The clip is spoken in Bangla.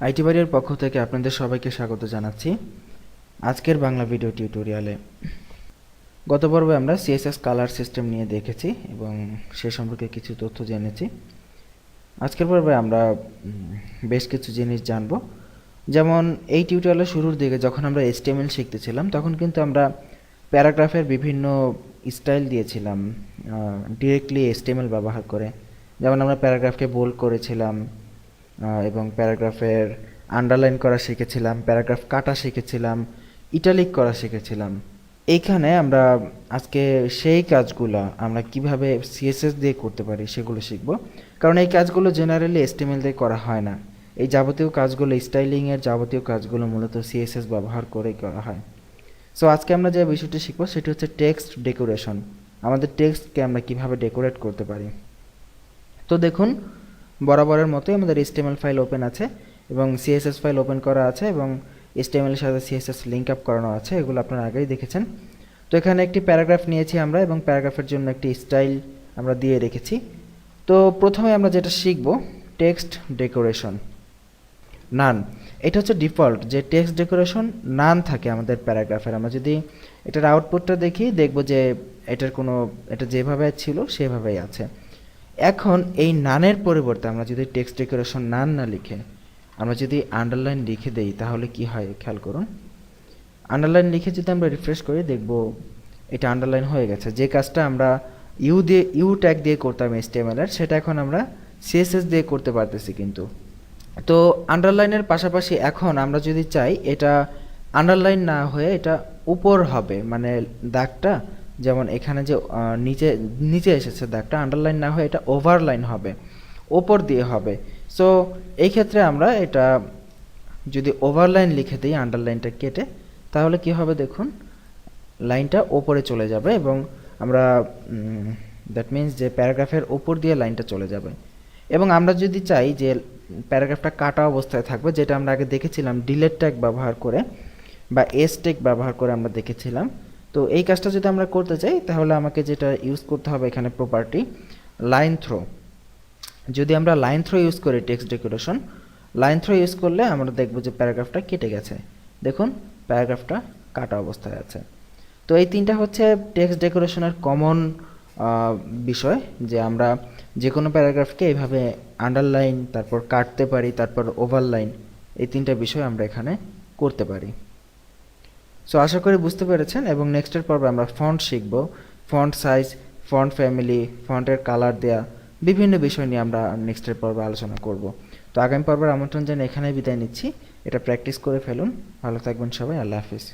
আইটি বাড়ির পক্ষ থেকে আপনাদের সবাইকে স্বাগত জানাচ্ছি আজকের বাংলা ভিডিও টিউটোরিয়ালে। গত পর্বে আমরা সিএসএস কালার সিস্টেম নিয়ে দেখেছি এবং সে সম্পর্কে কিছু তথ্য জেনেছি। আজকের পর্বে আমরা বেশ কিছু জিনিস জানব। যেমন এই টিউটোরিয়ালের শুরুর দিকে যখন আমরা HTML শিখতেছিলাম তখন কিন্তু আমরা প্যারাগ্রাফের বিভিন্ন স্টাইল দিয়েছিলাম ডিরেক্টলি HTML ব্যবহার করে। যেমন আমরা প্যারাগ্রাফকে বোল্ড করেছিলাম এবং প্যারাগ্রাফের আন্ডারলাইন করা শিখেছিলাম, প্যারাগ্রাফ কাটা শিখেছিলাম, ইটালিক করা শিখেছিলাম। এইখানে আমরা আজকে সেই কাজগুলো আমরা কিভাবে সিএসএস দিয়ে করতে পারি সেগুলো শিখব, কারণ এই কাজগুলো জেনারেলি HTML দিয়ে করা হয় না। এই যাবতীয় কাজগুলো, স্টাইলিংয়ের যাবতীয় কাজগুলো মূলত সিএসএস ব্যবহার করেই করা হয়। সো আজকে আমরা যে বিষয়টি শিখব সেটি হচ্ছে টেক্সট ডেকোরেশন। আমাদের টেক্সটকে আমরা কিভাবে ডেকোরেট করতে পারি। তো দেখুন, বরাবরের মতোই আমাদের HTML ফাইল ওপেন আছে এবং CSS ফাইল ওপেন করা আছে এবং HTML এর সাথে CSS লিঙ্ক আপ করানো আছে। এগুলো আপনারা আগেই দেখেছেন। তো এখানে একটি প্যারাগ্রাফ নিয়েছি আমরা এবং প্যারাগ্রাফের জন্য একটি স্টাইল আমরা দিয়ে রেখেছি। তো প্রথমে আমরা যেটা শিখব টেক্সট ডেকোরেশন। নান, এটা হচ্ছে ডিফল্ট যে টেক্সট ডেকোরেশন নান থাকে আমাদের প্যারাগ্রাফের। আমরা যদি এটার আউটপুটটা দেখি দেখব যে এটা যেভাবে ছিল সেভাবেই আছে। এখন এই নানের পরিবর্তে আমরা যদি টেক্সট ডেকোরেশন নান না লিখে আমরা যদি আন্ডারলাইন লিখে দেই তাহলে কি হয় খেয়াল করুন। আন্ডারলাইন লিখে যদি আমরা রিফ্রেশ করি দেখব এটা আন্ডারলাইন হয়ে গেছে। যে কাজটা আমরা ইউ ট্যাগ দিয়ে করতাম HTML এর, সেটা এখন আমরা CSS দিয়ে করতে পারতেছি। কিন্তু তো আন্ডারলাইনের পাশাপাশি এখন আমরা যদি চাই এটা আন্ডারলাইন না হয়ে এটা উপর হবে, মানে দাগটা যেমন এখানে যে নিচে এসেছে দাগটা আন্ডারলাইন না হয়ে এটা ওভারলাইন হবে, ওপর দিয়ে হবে। সো এই ক্ষেত্রে আমরা এটা যদি ওভারলাইন লিখে দিই আন্ডারলাইনটা কেটে, তাহলে কি হবে দেখুন, লাইনটা ওপরে চলে যাবে এবং আমরা দ্যাট মিন্স যে প্যারাগ্রাফের ওপর দিয়ে লাইনটা চলে যাবে। এবং আমরা যদি চাই যে প্যারাগ্রাফটা কাটা অবস্থায় থাকবে, যেটা আমরা আগে দেখেছিলাম ডিলেট ট্যাগ ব্যবহার করে বা এস ট্যাগ ব্যবহার করে আমরা দেখেছিলাম। তো এই কাজটা যদি আমরা করতে চাই তাহলে আমাকে যেটা ইউজ করতে হবে এখানে প্রপার্টি লাইন থ্রো। যদি আমরা লাইন থ্রো ইউজ করি text decoration, line through use করলে আমরা দেখব যে প্যারাগ্রাফটা কেটে গেছে। দেখুন প্যারাগ্রাফটা কাটা অবস্থায় আছে। তো এই তিনটা হচ্ছে টেক্সট ডেকোরেশনের কমন বিষয়, যে আমরা যে কোনো প্যারাগ্রাফকে এইভাবে আন্ডারলাইন, তারপর কাটতে পারি, তারপর ওভারলাইন, এই তিনটা বিষয় আমরা এখানে করতে পারি। সো আশা করি বুঝতে পেরেছেন। এবং নেক্সটের পর্বে আমরা ফন্ট শিখব, ফন্ট সাইজ, ফন্ট ফ্যামিলি, ফন্টের কালার দেয়া, বিভিন্ন বিষয় নিয়ে আমরা নেক্সটের পর্বে আলোচনা করব। তো আগামী পর্বের আমন্ত্রণ জানিয়ে এখানেই বিদায় নিচ্ছি। এটা প্র্যাকটিস করে ফেলুন। ভালো থাকবেন সবাই। আল্লাহ হাফিজ।